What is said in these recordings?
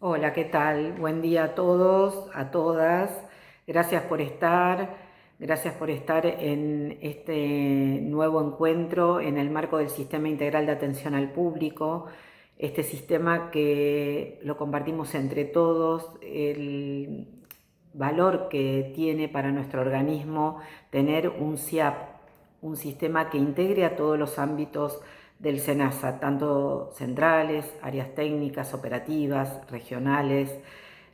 Hola, ¿qué tal? Buen día a todos, a todas. Gracias por estar en este nuevo encuentro en el marco del Sistema Integral de Atención al Público, este sistema que lo compartimos entre todos, el valor que tiene para nuestro organismo tener un SIAP, un sistema que integre a todos los ámbitos del SENASA, tanto centrales, áreas técnicas, operativas, regionales.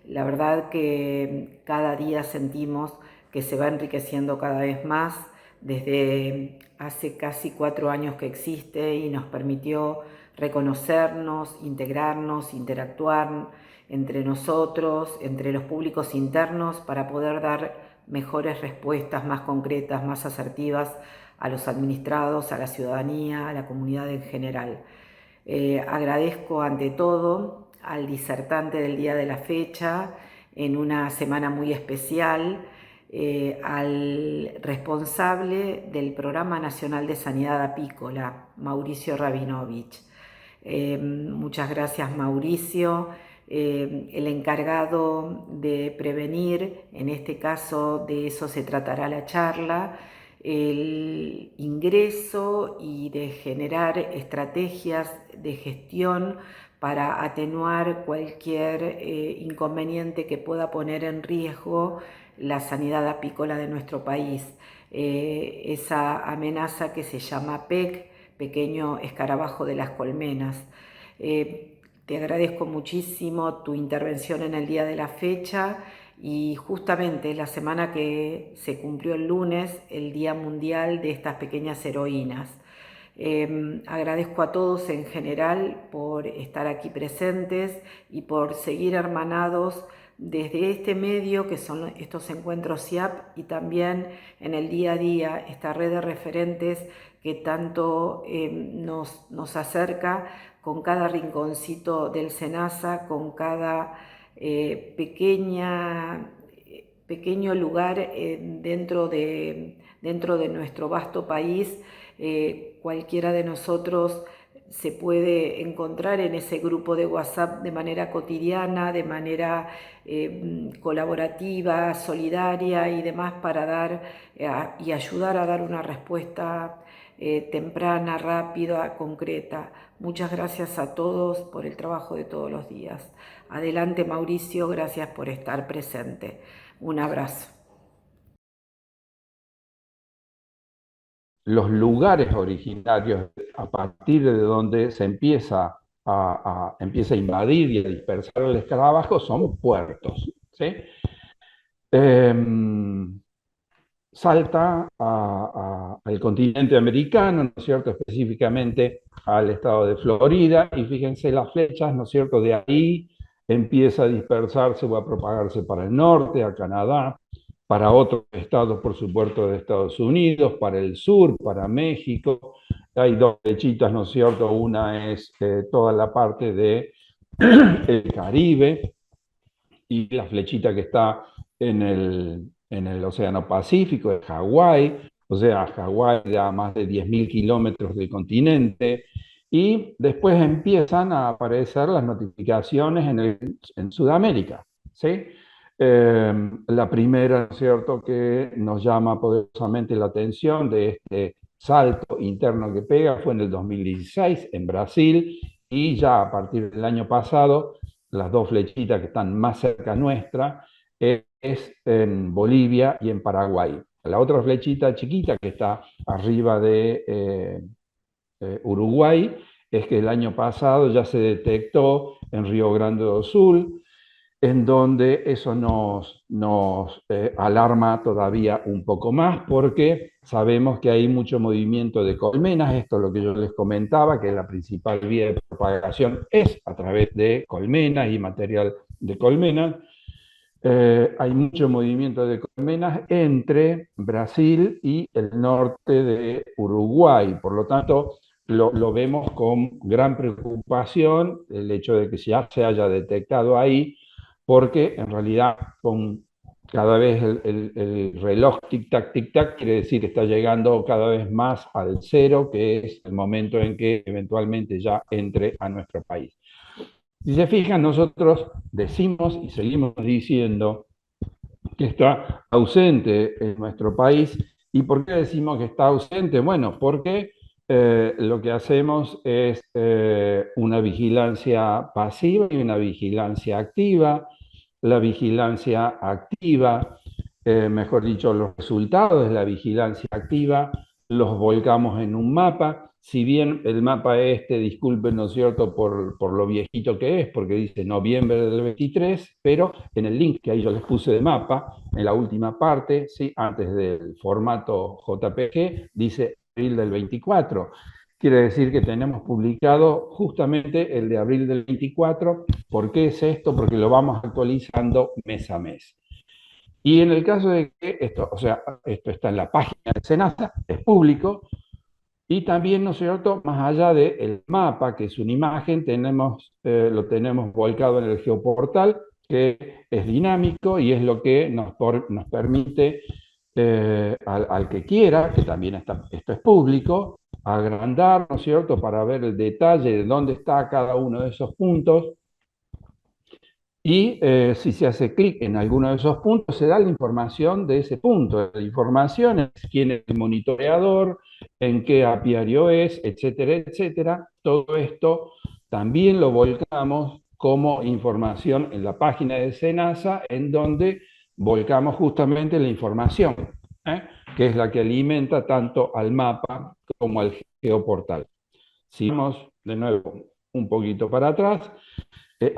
La verdad que cada día sentimos que se va enriqueciendo cada vez más desde hace casi 4 años que existe y nos permitió reconocernos, integrarnos, interactuar entre nosotros, entre los públicos internos, para poder dar mejores respuestas más concretas, más asertivas a los administrados, a la ciudadanía, a la comunidad en general. Agradezco ante todo al disertante del día de la fecha, en una semana muy especial, al responsable del Programa Nacional de Sanidad Apícola, Mauricio Rabinovich. Muchas gracias, Mauricio. El encargado de prevenir, en este caso de eso se tratará la charla, el ingreso y de generar estrategias de gestión para atenuar cualquier inconveniente que pueda poner en riesgo la sanidad apícola de nuestro país. Esa amenaza que se llama PEC, pequeño escarabajo de las colmenas. Te agradezco muchísimo tu intervención en el día de la fecha, y justamente la semana que se cumplió el lunes, el Día Mundial de estas pequeñas heroínas. Agradezco a todos en general por estar aquí presentes y por seguir hermanados desde este medio que son estos encuentros SIAP, y también en el día a día esta red de referentes que tanto nos acerca con cada rinconcito del SENASA, con cada pequeño lugar dentro de nuestro vasto país. Cualquiera de nosotros se puede encontrar en ese grupo de WhatsApp de manera cotidiana, de manera colaborativa, solidaria y demás, para dar y ayudar a dar una respuesta temprana, rápida, concreta. Muchas gracias a todos por el trabajo de todos los días. Adelante, Mauricio, gracias por estar presente. Un abrazo. Los lugares originarios a partir de donde se empieza a invadir y a dispersar el escarabajo son puertos, ¿sí? Salta al continente americano, ¿no es cierto? Específicamente al estado de Florida, y fíjense las flechas, ¿no es cierto? De ahí empieza a dispersarse o a propagarse para el norte, a Canadá, para otros estados, por supuesto, de Estados Unidos, para el sur, para México. Hay dos flechitas, ¿no es cierto? Una es toda la parte de el Caribe, y la flechita que está en el Océano Pacífico, de Hawái. O sea, Hawái da más de 10.000 kilómetros del continente, y después empiezan a aparecer las notificaciones en Sudamérica, ¿sí? La primera, ¿cierto?, que nos llama poderosamente la atención de este salto interno que pega fue en el 2016 en Brasil, y ya a partir del año pasado las dos flechitas que están más cerca nuestra es en Bolivia y en Paraguay. La otra flechita chiquita que está arriba de Uruguay es que el año pasado ya se detectó en Río Grande do Sul, en donde eso nos alarma todavía un poco más, porque sabemos que hay mucho movimiento de colmenas. Esto es lo que yo les comentaba, que la principal vía de propagación es a través de colmenas y material de colmenas. Hay mucho movimiento de colmenas entre Brasil y el norte de Uruguay. Por lo tanto, lo vemos con gran preocupación el hecho de que ya se haya detectado ahí, porque en realidad con cada vez el reloj tic-tac, tic-tac, quiere decir que está llegando cada vez más al cero, que es el momento en que eventualmente ya entre a nuestro país. Si se fijan, nosotros decimos y seguimos diciendo que está ausente en nuestro país. ¿Y por qué decimos que está ausente? Bueno, porque lo que hacemos es una vigilancia pasiva y una vigilancia activa. La vigilancia activa, mejor dicho, los resultados de la vigilancia activa los volcamos en un mapa. Si bien el mapa este, disculpen, ¿no es cierto?, por lo viejito que es, porque dice noviembre del 23, pero en el link que ahí yo les puse de mapa, en la última parte, ¿sí?, antes del formato JPG, dice abril del 24. Quiere decir que tenemos publicado justamente el de abril del 24. ¿Por qué es esto? Porque lo vamos actualizando mes a mes. Y en el caso de que esto, o sea, esto está en la página de Senasa, es público, y también, ¿no es cierto?, más allá del mapa, que es una imagen, lo tenemos volcado en el geoportal, que es dinámico y es lo que nos permite al que quiera, que también esto es público, agrandar, ¿no es cierto?, para ver el detalle de dónde está cada uno de esos puntos. Y si se hace clic en alguno de esos puntos, se da la información de ese punto. La información es quién es el monitoreador, en qué apiario es, etcétera, etcétera. Todo esto también lo volcamos como información en la página de Senasa, en donde volcamos justamente la información, ¿eh?, que es la que alimenta tanto al mapa como al geoportal. Si vamos de nuevo un poquito para atrás,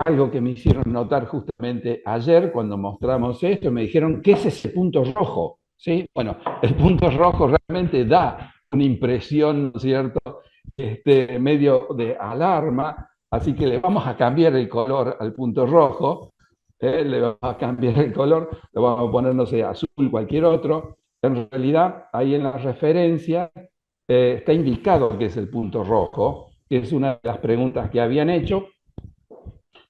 algo que me hicieron notar justamente ayer cuando mostramos esto, me dijeron, ¿qué es ese punto rojo? ¿Sí? Bueno, el punto rojo realmente da una impresión, ¿no es cierto?, medio de alarma, así que le vamos a cambiar el color al punto rojo, le vamos a cambiar el color, lo vamos a poner, no sé, azul, cualquier otro. En realidad, ahí en la referencia está indicado que es el punto rojo, que es una de las preguntas que habían hecho,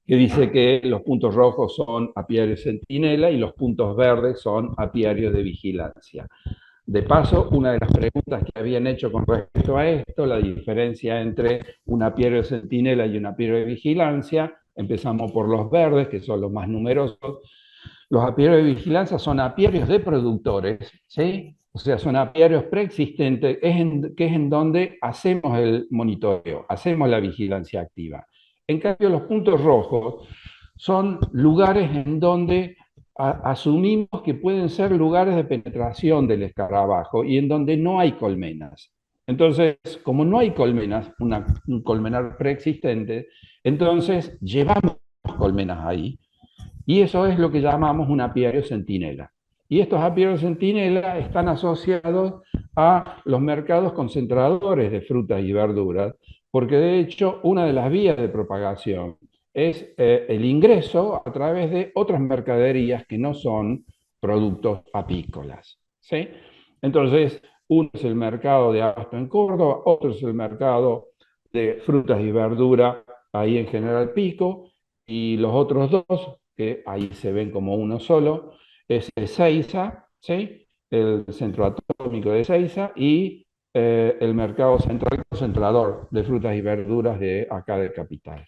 que dice que los puntos rojos son apiarios centinela y los puntos verdes son apiarios de vigilancia. De paso, una de las preguntas que habían hecho con respecto a esto, la diferencia entre un apiario de centinela y un apiario de vigilancia, empezamos por los verdes, que son los más numerosos. Los apiarios de vigilancia son apiarios de productores, ¿sí? O sea, son apiarios preexistentes, que es en donde hacemos el monitoreo, hacemos la vigilancia activa. En cambio, los puntos rojos son lugares en donde asumimos que pueden ser lugares de penetración del escarabajo y en donde no hay colmenas. Entonces, como no hay colmenas, un colmenar preexistente, entonces llevamos colmenas ahí y eso es lo que llamamos un apiario centinela. Y estos apiarios centinela están asociados a los mercados concentradores de frutas y verduras, porque de hecho una de las vías de propagación es el ingreso a través de otras mercaderías que no son productos apícolas, ¿sí? Entonces, uno es el mercado de abasto en Córdoba, otro es el mercado de frutas y verduras ahí en General Pico, y los otros dos, que ahí se ven como uno solo, es Ezeiza, ¿sí?, el centro atómico de Ezeiza, y el mercado central concentrador de frutas y verduras de acá de Capital.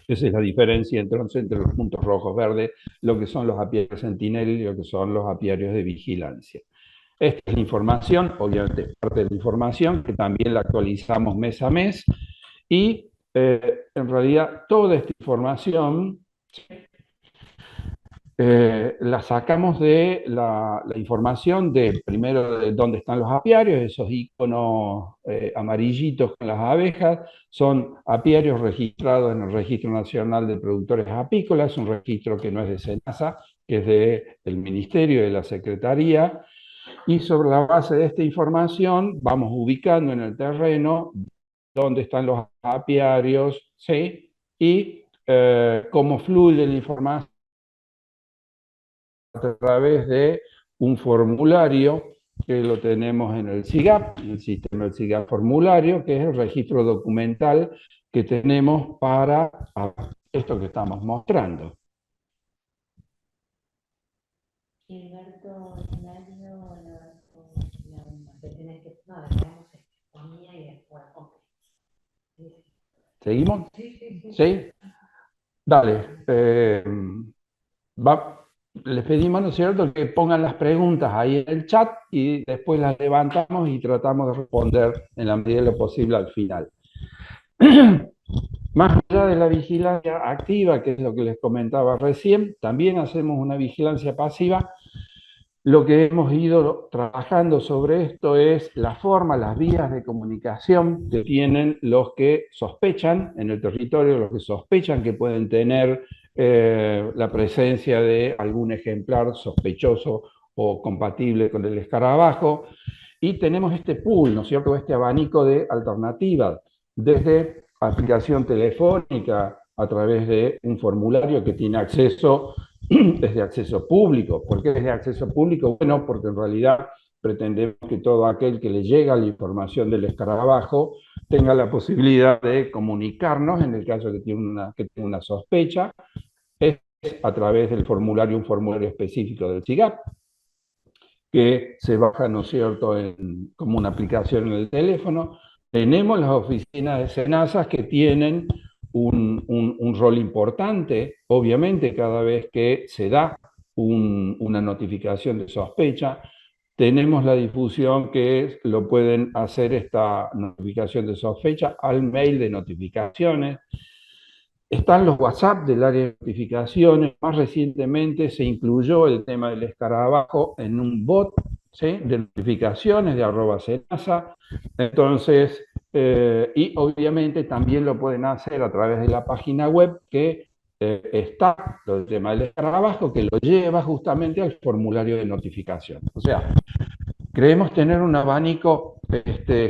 Esa es la diferencia entonces entre los puntos rojos verdes, lo que son los apiarios centinela y lo que son los apiarios de vigilancia. Esta es la información, obviamente es parte de la información, que también la actualizamos mes a mes, y en realidad toda esta información la sacamos de la información de, primero, de dónde están los apiarios, esos iconos amarillitos con las abejas, son apiarios registrados en el Registro Nacional de Productores Apícolas, un registro que no es de SENASA, que es del Ministerio, de la Secretaría, y sobre la base de esta información vamos ubicando en el terreno dónde están los apiarios, ¿sí?, y cómo fluye la información a través de un formulario que lo tenemos en el SIGAP, en el sistema del SIGAP formulario, que es el registro documental que tenemos para esto que estamos mostrando. Gilberto, Hilario, tenés que, no, tenemos economía y después, ok. ¿Seguimos? ¿Sí? Dale. Les pedimos, ¿no es cierto?, que pongan las preguntas ahí en el chat y después las levantamos y tratamos de responder en la medida de lo posible al final. Más allá de la vigilancia activa, que es lo que les comentaba recién, también hacemos una vigilancia pasiva. Lo que hemos ido trabajando sobre esto es la forma, las vías de comunicación que tienen los que sospechan en el territorio, los que sospechan que pueden tener la presencia de algún ejemplar sospechoso o compatible con el escarabajo. Y tenemos este pool, ¿no es cierto?, este abanico de alternativas, desde aplicación telefónica a través de un formulario que tiene acceso, es de acceso público. ¿Por qué es de acceso público? Bueno, porque en realidad pretendemos que todo aquel que le llega la información del escarabajo tenga la posibilidad de comunicarnos en el caso que que tenga una sospecha. Es a través del formulario, un formulario específico del SIGAP, que se baja, ¿no es cierto?, como una aplicación en el teléfono. Tenemos las oficinas de SENASA que tienen un rol importante, obviamente, cada vez que se da una notificación de sospecha. Tenemos la difusión que lo pueden hacer esta notificación de sospecha al mail de notificaciones. Están los WhatsApp del área de notificaciones. Más recientemente se incluyó el tema del escarabajo en un bot, ¿sí?, de notificaciones de @senasa. Entonces, y obviamente también lo pueden hacer a través de la página web que está el tema del escarabajo, que lo lleva justamente al formulario de notificación. O sea, creemos tener un abanico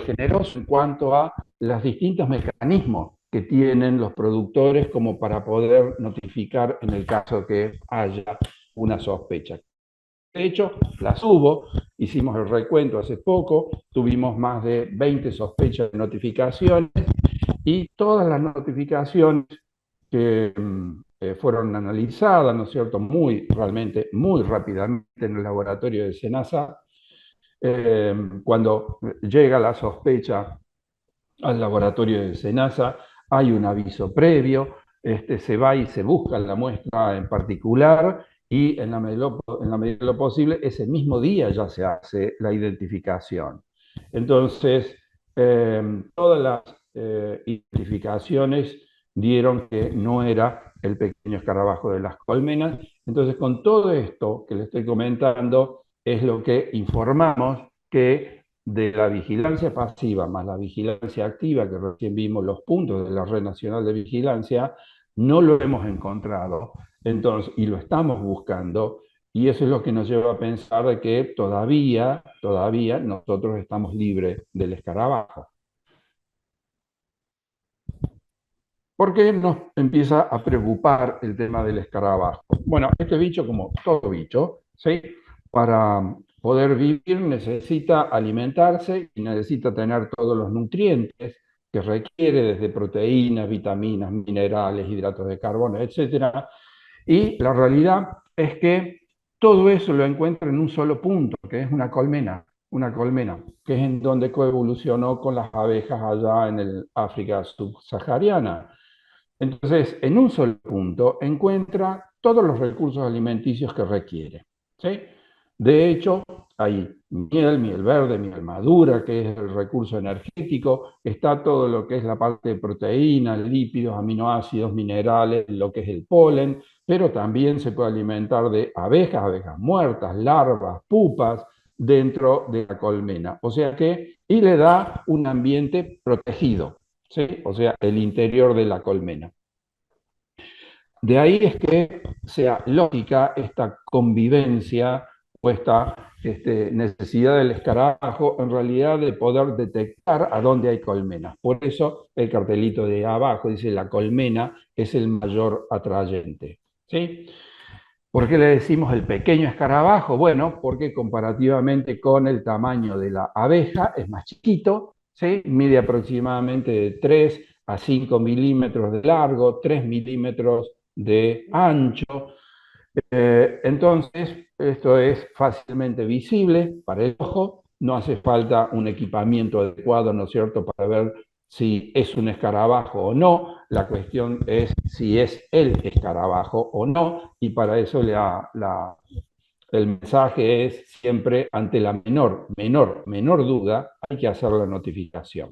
generoso en cuanto a los distintos mecanismos que tienen los productores como para poder notificar en el caso que haya una sospecha. De hecho, las hubo, hicimos el recuento hace poco, tuvimos más de 20 sospechas de notificaciones y todas las notificaciones que fueron analizadas, ¿no es cierto?, realmente muy rápidamente en el laboratorio de SENASA. Cuando llega la sospecha al laboratorio de SENASA, hay un aviso previo, se va y se busca la muestra en particular y en la medida de lo posible, ese mismo día ya se hace la identificación. Entonces, todas las identificaciones dieron que no era el pequeño escarabajo de las colmenas. Entonces, con todo esto que le estoy comentando, es lo que informamos que de la vigilancia pasiva más la vigilancia activa, que recién vimos los puntos de la Red Nacional de Vigilancia, no lo hemos encontrado, entonces, y lo estamos buscando, y eso es lo que nos lleva a pensar de que todavía nosotros estamos libres del escarabajo. ¿Por qué nos empieza a preocupar el tema del escarabajo? Bueno, este bicho, como todo bicho, ¿sí?, para poder vivir necesita alimentarse y necesita tener todos los nutrientes que requiere, desde proteínas, vitaminas, minerales, hidratos de carbono, etc. Y la realidad es que todo eso lo encuentra en un solo punto, que es una colmena, que es en donde coevolucionó con las abejas allá en el África subsahariana. Entonces, en un solo punto encuentra todos los recursos alimenticios que requiere, ¿sí? De hecho, hay miel verde, miel madura, que es el recurso energético, está todo lo que es la parte de proteínas, lípidos, aminoácidos, minerales, lo que es el polen, pero también se puede alimentar de abejas, abejas muertas, larvas, pupas, dentro de la colmena. O sea que, y le da un ambiente protegido, ¿sí? O sea, el interior de la colmena. De ahí es que sea lógica esta convivencia o esta necesidad del escarabajo en realidad de poder detectar a dónde hay colmenas. Por eso el cartelito de abajo dice la colmena es el mayor atrayente, ¿sí? ¿Por qué le decimos el pequeño escarabajo? Bueno, porque comparativamente con el tamaño de la abeja es más chiquito, ¿sí? Mide aproximadamente de 3 a 5 milímetros de largo, 3 milímetros de ancho. Entonces, esto es fácilmente visible para el ojo, no hace falta un equipamiento adecuado, ¿no es cierto?, para ver si es un escarabajo o no, la cuestión es si es el escarabajo o no, y para eso el mensaje es siempre ante la menor duda, hay que hacer la notificación.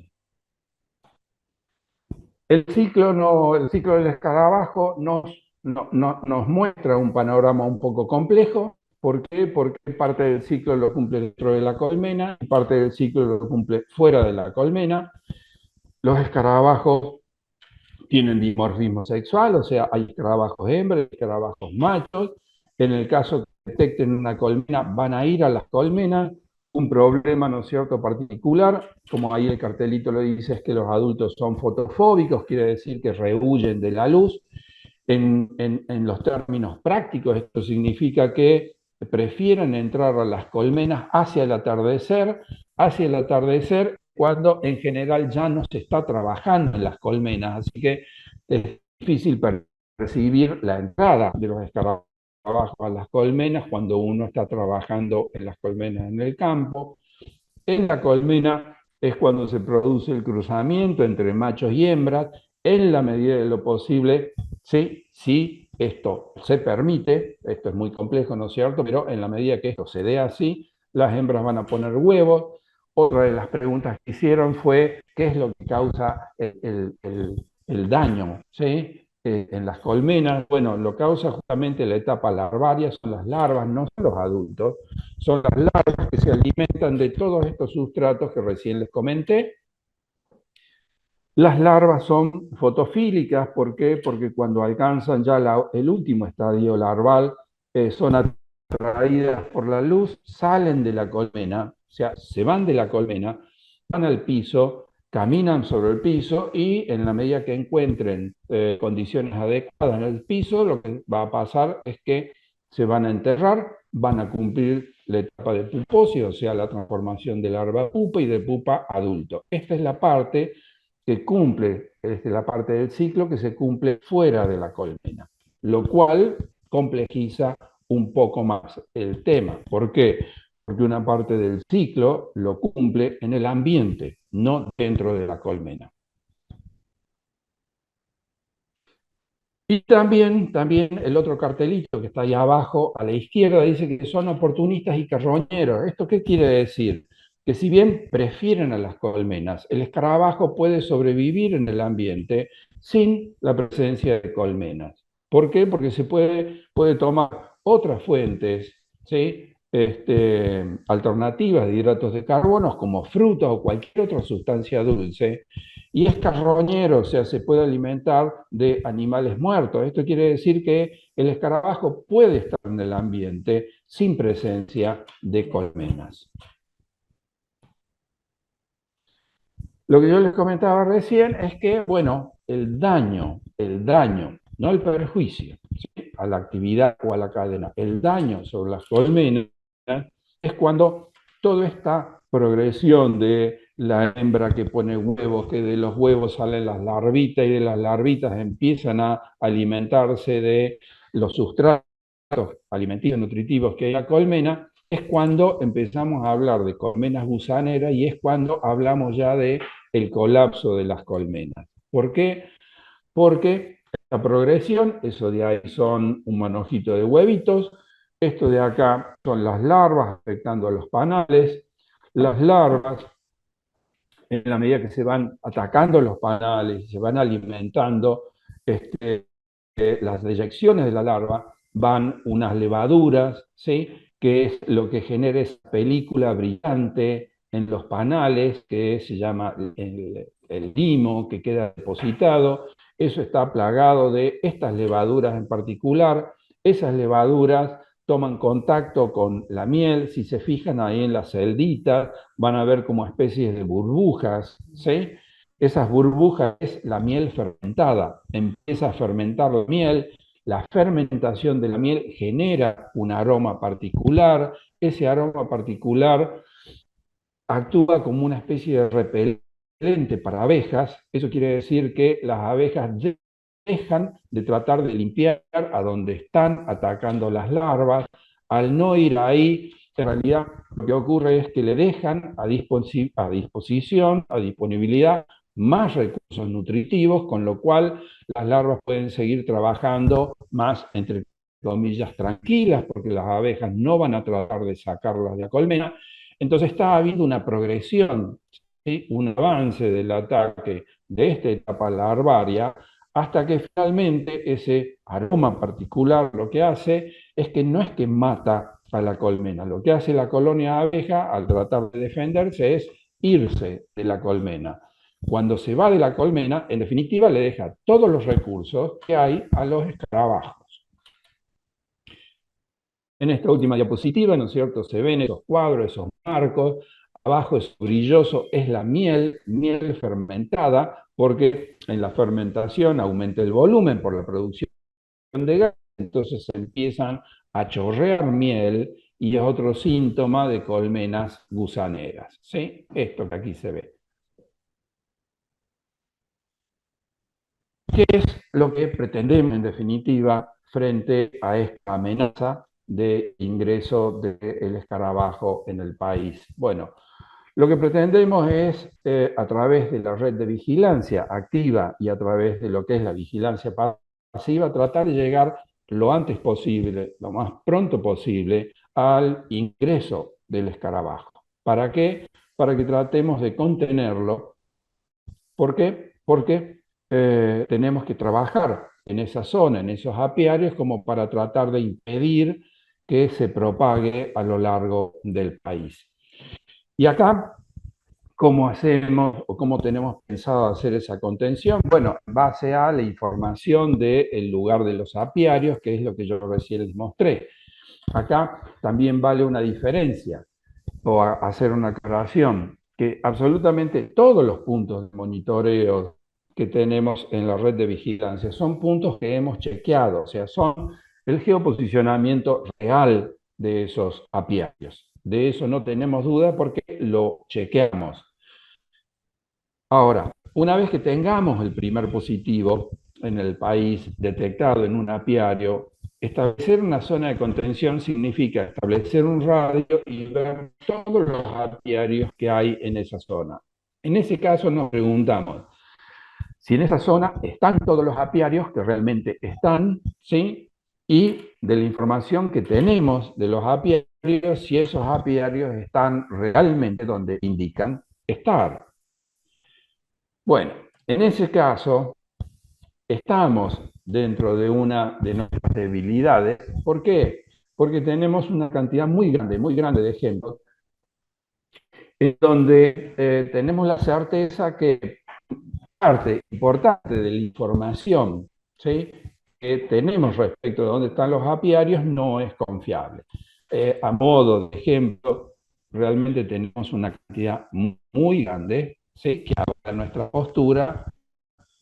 El ciclo del escarabajo nos muestra un panorama un poco complejo. ¿Por qué? Porque parte del ciclo lo cumple dentro de la colmena y parte del ciclo lo cumple fuera de la colmena. Los escarabajos tienen dimorfismo sexual, o sea, hay escarabajos hembras, escarabajos machos. En el caso que detecten una colmena, van a ir a las colmenas. Un problema, ¿no es cierto?, particular, como ahí el cartelito lo dice, es que los adultos son fotofóbicos, quiere decir que rehuyen de la luz. En los términos prácticos, esto significa que prefieren entrar a las colmenas hacia el atardecer, cuando en general ya no se está trabajando en las colmenas, así que es difícil percibir la entrada de los escarabajos a las colmenas cuando uno está trabajando en las colmenas en el campo. En la colmena es cuando se produce el cruzamiento entre machos y hembras, en la medida de lo posible, sí, sí, esto se permite, esto es muy complejo, ¿no es cierto? Pero en la medida que esto se dé así, las hembras van a poner huevos. Otra de las preguntas que hicieron fue, ¿qué es lo que causa el daño? ¿Sí? En las colmenas, bueno, lo causa justamente la etapa larvaria, son las larvas, no son los adultos, son las larvas que se alimentan de todos estos sustratos que recién les comenté. Las larvas son fotofílicas, ¿por qué? Porque cuando alcanzan ya el último estadio larval, son atraídas por la luz, salen de la colmena, o sea, se van de la colmena, van al piso, caminan sobre el piso y en la medida que encuentren condiciones adecuadas en el piso, lo que va a pasar es que se van a enterrar, van a cumplir la etapa de puposis, o sea, la transformación de larva a pupa y de pupa a adulto. Esta es la parte que cumple, es la parte del ciclo que se cumple fuera de la colmena, lo cual complejiza un poco más el tema. ¿Por qué? Porque una parte del ciclo lo cumple en el ambiente, no dentro de la colmena. Y también el otro cartelito que está ahí abajo a la izquierda dice que son oportunistas y carroñeros. ¿Esto qué quiere decir? Que si bien prefieren a las colmenas, el escarabajo puede sobrevivir en el ambiente sin la presencia de colmenas. ¿Por qué? Porque puede tomar otras fuentes, ¿sí? Alternativas de hidratos de carbono como frutas o cualquier otra sustancia dulce, y es carroñero, o sea, se puede alimentar de animales muertos. Esto quiere decir que el escarabajo puede estar en el ambiente sin presencia de colmenas. Lo que yo les comentaba recién es que, bueno, el daño, no el perjuicio, ¿sí?, a la actividad o a la cadena, el daño sobre las colmenas es cuando toda esta progresión de la hembra que pone huevos, que de los huevos salen las larvitas y de las larvitas empiezan a alimentarse de los sustratos alimenticios nutritivos que hay en la colmena, es cuando empezamos a hablar de colmenas gusaneras y es cuando hablamos ya de el colapso de las colmenas. ¿Por qué? Porque esta progresión, eso de ahí son un manojito de huevitos, esto de acá son las larvas afectando a los panales. Las larvas, en la medida que se van atacando los panales y se van alimentando, las deyecciones de la larva van unas levaduras, ¿sí?, que es lo que genera esa película brillante en los panales, que se llama el limo, que queda depositado. Eso está plagado de estas levaduras en particular. Esas levaduras toman contacto con la miel. Si se fijan ahí en las celditas, van a ver como especies de burbujas, ¿sí? Esas burbujas es la miel fermentada. Empieza a fermentar la miel. La fermentación de la miel genera un aroma particular. Ese aroma particular actúa como una especie de repelente para abejas. Eso quiere decir que las abejas dejan de tratar de limpiar a donde están atacando las larvas. Al no ir ahí, en realidad lo que ocurre es que le dejan a disposición, a disponibilidad, más recursos nutritivos, con lo cual las larvas pueden seguir trabajando más, entre comillas, tranquilas, porque las abejas no van a tratar de sacarlas de la colmena. Entonces está habiendo una progresión, ¿sí? Un avance del ataque de esta etapa larvaria, hasta que finalmente ese aroma particular lo que hace es que no es que mata a la colmena, lo que hace la colonia de abeja al tratar de defenderse es irse de la colmena. Cuando se va de la colmena, en definitiva le deja todos los recursos que hay a los escarabajos. En esta última diapositiva, ¿no es cierto?, se ven esos cuadros, esos marcos. Abajo es brilloso, es la miel, miel fermentada, porque en la fermentación aumenta el volumen por la producción de gas, entonces se empiezan a chorrear miel y es otro síntoma de colmenas gusaneras, ¿sí? Esto que aquí se ve. ¿Qué es lo que pretendemos en definitiva frente a esta amenaza de ingreso del escarabajo en el país? Bueno, lo que pretendemos es, a través de la red de vigilancia activa y a través de lo que es la vigilancia pasiva, tratar de llegar lo antes posible, lo más pronto posible, al ingreso del escarabajo. ¿Para qué? Para que tratemos de contenerlo. ¿Por qué? Porque tenemos que trabajar en esa zona, en esos apiarios, como para tratar de impedir que se propague a lo largo del país. Y acá, ¿cómo hacemos o cómo tenemos pensado hacer esa contención? Bueno, en base a la información del lugar de los apiarios, que es lo que yo recién les mostré. Acá también vale una diferencia o hacer una aclaración, que absolutamente todos los puntos de monitoreo que tenemos en la red de vigilancia son puntos que hemos chequeado, o sea, son el geoposicionamiento real de esos apiarios. De eso no tenemos duda porque lo chequeamos. Ahora, una vez que tengamos el primer positivo en el país detectado en un apiario, establecer una zona de contención significa establecer un radio y ver todos los apiarios que hay en esa zona. En ese caso nos preguntamos si en esa zona están todos los apiarios que realmente están, ¿sí? Y de la información que tenemos de los apiarios, si esos apiarios están realmente donde indican estar. Bueno, en ese caso, estamos dentro de una de nuestras debilidades. ¿Por qué? Porque tenemos una cantidad muy grande de ejemplos, en donde tenemos la certeza que parte importante de la información, ¿sí?, que tenemos respecto de dónde están los apiarios no es confiable. A modo de ejemplo, realmente tenemos una cantidad muy grande, ¿sí?, que habla nuestra postura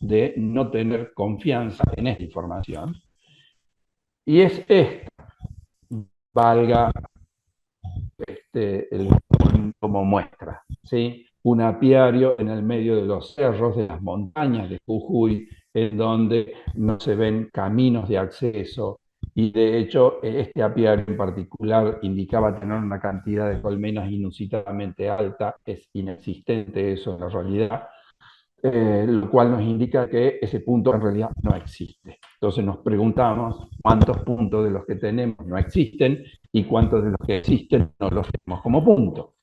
de no tener confianza en esta información. Y es esta, valga como muestra, ¿sí? Un apiario en el medio de los cerros, de las montañas de Jujuy, en donde no se ven caminos de acceso, y de hecho este apiario en particular indicaba tener una cantidad de colmenas inusitadamente alta, es inexistente eso en la realidad, lo cual nos indica que ese punto en realidad no existe. Entonces nos preguntamos cuántos puntos de los que tenemos no existen y cuántos de los que existen no los tenemos como punto.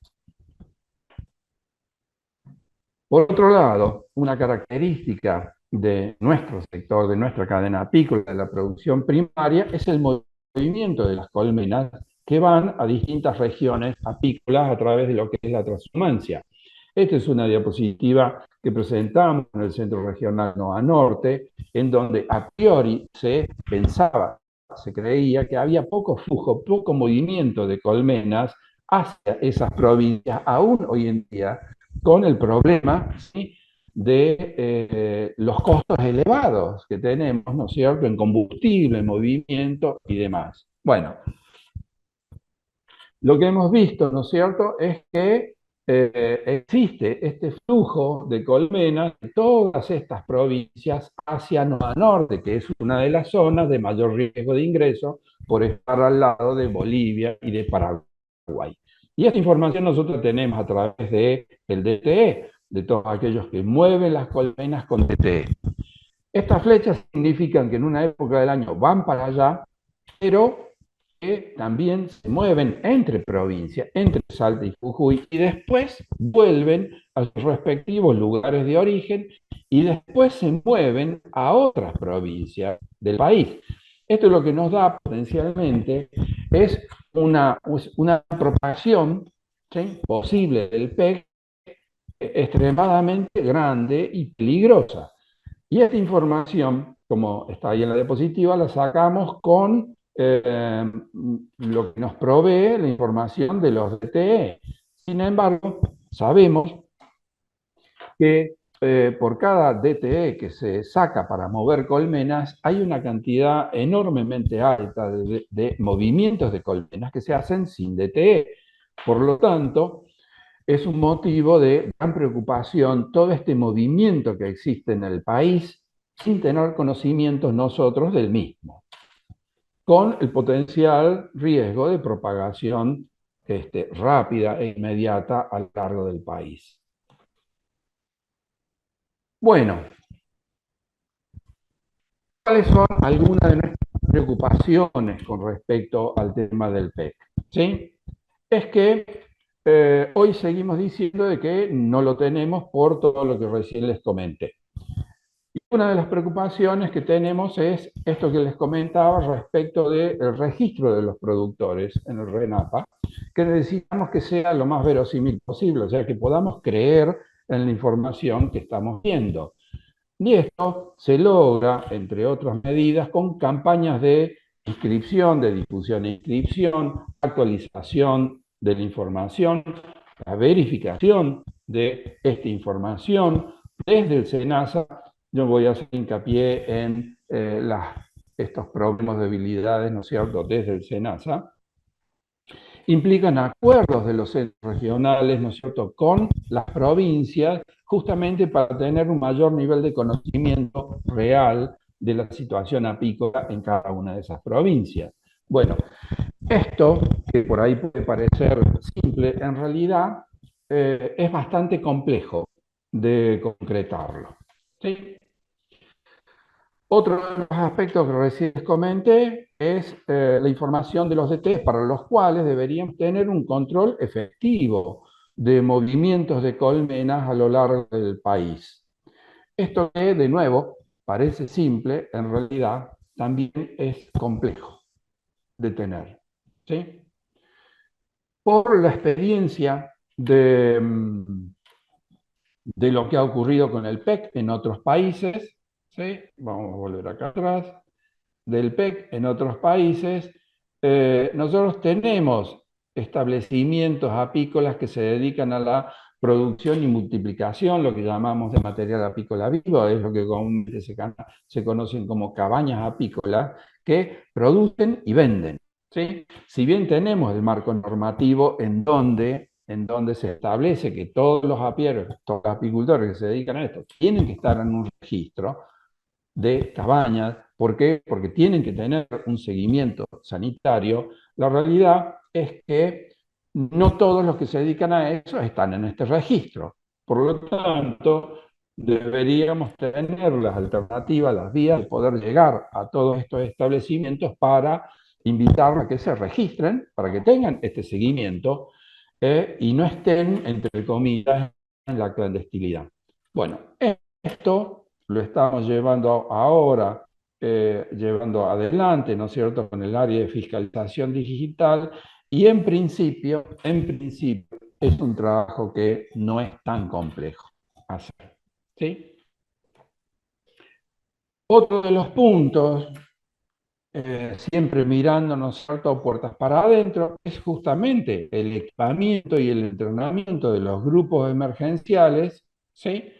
Por otro lado, una característica de nuestro sector, de nuestra cadena apícola, de la producción primaria, es el movimiento de las colmenas que van a distintas regiones apícolas a través de lo que es la transhumancia. Esta es una diapositiva que presentamos en el Centro Regional NOA Norte, en donde a priori se pensaba, se creía que había poco flujo, poco movimiento de colmenas hacia esas provincias, aún hoy en día, con el problema, ¿sí?, de los costos elevados que tenemos, ¿no es cierto?, en combustible, en movimiento y demás. Bueno, lo que hemos visto, ¿no es cierto?, es que existe este flujo de colmenas de todas estas provincias hacia Noa Norte, que es una de las zonas de mayor riesgo de ingreso por estar al lado de Bolivia y de Paraguay. Y esta información nosotros tenemos a través del DTE, de todos aquellos que mueven las colmenas con DTE. Estas flechas significan que en una época del año van para allá, pero que también se mueven entre provincias, entre Salta y Jujuy, y después vuelven a sus respectivos lugares de origen y después se mueven a otras provincias del país. Esto es lo que nos da potencialmente es una propagación, ¿sí?, posible del PEC extremadamente grande y peligrosa. Y esta información, como está ahí en la diapositiva, la sacamos con lo que nos provee la información de los DTE. Sin embargo, sabemos que por cada DTE que se saca para mover colmenas, hay una cantidad enormemente alta de movimientos de colmenas que se hacen sin DTE. Por lo tanto, es un motivo de gran preocupación todo este movimiento que existe en el país sin tener conocimientos nosotros del mismo, con el potencial riesgo de propagación rápida e inmediata a lo largo del país. Bueno, ¿cuáles son algunas de nuestras preocupaciones con respecto al tema del PEC? ¿Sí? Es que hoy seguimos diciendo de que no lo tenemos por todo lo que recién les comenté. Y una de las preocupaciones que tenemos es esto que les comentaba respecto del registro de los productores en el RENAPA, que necesitamos que sea lo más verosímil posible, o sea, que podamos creer en la información que estamos viendo. Y esto se logra, entre otras medidas, con campañas de inscripción, de difusión e inscripción, actualización de la información, la verificación de esta información desde el SENASA. Yo voy a hacer hincapié en estos problemas de debilidades, ¿no es cierto?, desde el SENASA. Implican acuerdos de los centros regionales, ¿no es cierto?, con las provincias, justamente para tener un mayor nivel de conocimiento real de la situación apícola en cada una de esas provincias. Bueno, esto, que por ahí puede parecer simple, en realidad es bastante complejo de concretarlo, ¿sí? Otro de los aspectos que recién les comenté es la información de los DTs, para los cuales deberíamos tener un control efectivo de movimientos de colmenas a lo largo del país. Esto que, de nuevo, parece simple, en realidad también es complejo de tener, ¿sí? Por la experiencia de lo que ha ocurrido con el PEC en otros países, ¿sí? Vamos a volver acá atrás, del PEC en otros países, nosotros tenemos establecimientos apícolas que se dedican a la producción y multiplicación, lo que llamamos de material apícola vivo, es lo que comúnmente se conocen como cabañas apícolas, que producen y venden, ¿sí? Si bien tenemos el marco normativo en donde se establece que todos los apieros, todos los apicultores que se dedican a esto, tienen que estar en un registro de cabañas. ¿Por qué? Porque tienen que tener un seguimiento sanitario. La realidad es que no todos los que se dedican a eso están en este registro. Por lo tanto, deberíamos tener las alternativas, las vías de poder llegar a todos estos establecimientos para invitarlos a que se registren, para que tengan este seguimiento y no estén, entre comillas, en la clandestinidad. Bueno, esto lo estamos llevando ahora, llevando adelante, ¿no es cierto?, con el área de fiscalización digital, y en principio es un trabajo que no es tan complejo hacer, ¿sí? Otro de los puntos, siempre mirando, ¿no es cierto?, puertas para adentro, es justamente el equipamiento y el entrenamiento de los grupos emergenciales, ¿sí?,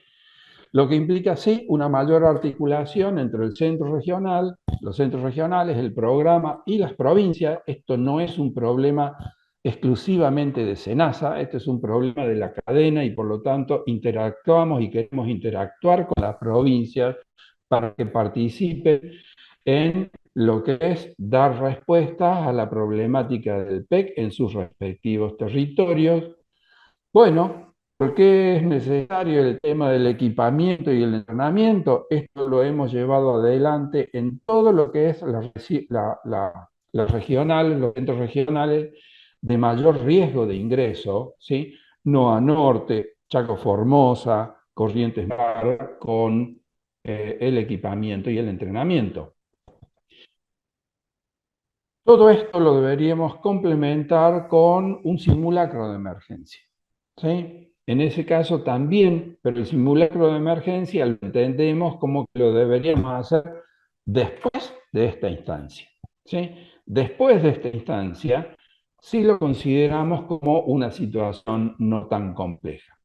lo que implica, sí, una mayor articulación entre el centro regional, los centros regionales, el programa y las provincias. Esto no es un problema exclusivamente de SENASA, este es un problema de la cadena y por lo tanto interactuamos y queremos interactuar con las provincias para que participen en lo que es dar respuestas a la problemática del PEC en sus respectivos territorios. Bueno, ¿Por qué es necesario el tema del equipamiento y el entrenamiento? Esto lo hemos llevado adelante en todo lo que es las regionales, los centros regionales de mayor riesgo de ingreso, ¿sí? NOA Norte, Chaco Formosa, Corrientes Mar, con el equipamiento y el entrenamiento. Todo esto lo deberíamos complementar con un simulacro de emergencia, ¿sí? En ese caso también, pero el simulacro de emergencia lo entendemos como que lo deberíamos hacer después de esta instancia, ¿sí? Después de esta instancia, sí lo consideramos como una situación no tan compleja.